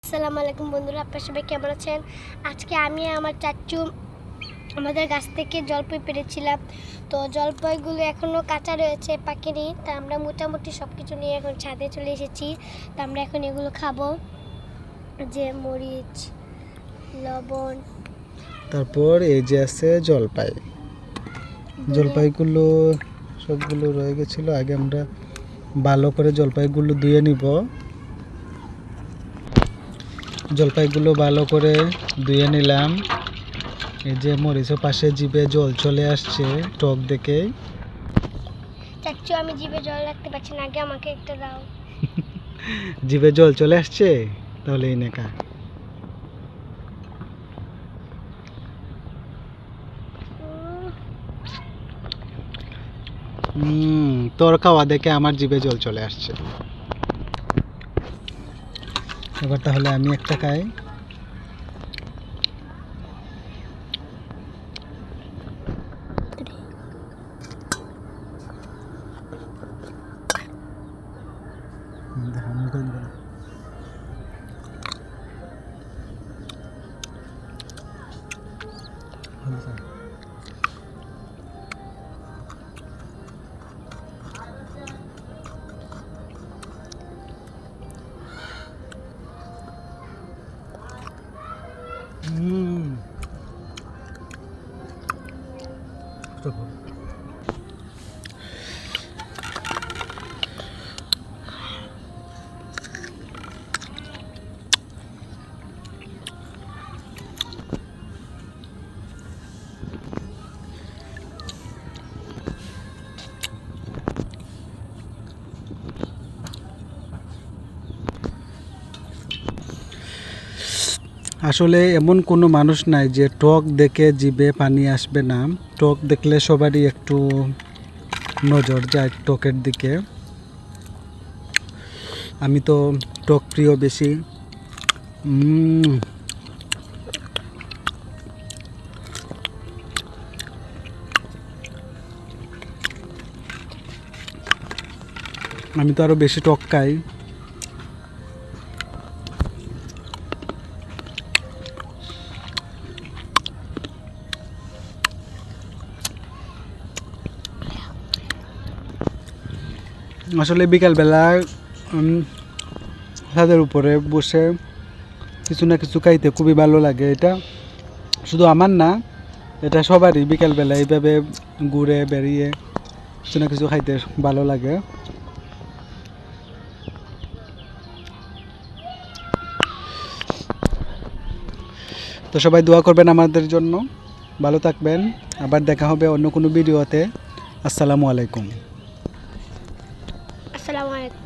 আসসালামু আলাইকুম বন্ধুরা, আপনারা সবাই কেমন আছেন? আজকে আমি আমার চাচু আমাদের গাছ থেকে জলপাই পেড়েছিলাম। তো জলপাইগুলো এখনও কাঁচা রয়েছে, পাকেনি। তা আমরা মোটামুটি সব কিছু নিয়ে এখন ছাদে চলে এসেছি। তো আমরা এখন এগুলো খাবো, যে মরিচ, লবণ, তারপর এই যে আছে জলপাই। জলপাইগুলো সবগুলো রয়ে গেছিলো। আগে আমরা ভালো করে জলপাইগুলো ধুয়ে নিব। জলপাইগুলো ভালো করে ধুয়ে নিলাম। এই যে মরিচের পাশে জিভে জল চলে আসছে টক দেখে। চাচু আমি জিভে জল রাখতে পারছি না, আগে আমাকে একটা দাও। জিভে জল চলে আসছে, তাহলে এই নেকা। তোর খাওয়া দেখে আমার জিভে জল চলে আসছে। এবার তাহলে আমি একটা খাই। আসলে এমন কোনো মানুষ নাই যে টক দেখে জিভে পানি আসবে না। টক দেখলে সবারই একটু নজর যায় টকের দিকে। আমি তো টক প্রিয় বেশি। আমি তো আরো বেশি টক খাই। আসলে বিকালবেলা ছাদের উপরে বসে কিছু না কিছু খাইতে খুবই ভালো লাগে। এটা শুধু আমার না, এটা সবারই বিকালবেলা এইভাবে ঘুরে বেরিয়ে কিছু না কিছু খাইতে ভালো লাগে। তো সবাই দোয়া করবেন আমাদের জন্য। ভালো থাকবেন। আবার দেখা হবে অন্য কোনো ভিডিওতে। আসসালামু আলাইকুম। আসসালামু আলাইকুম।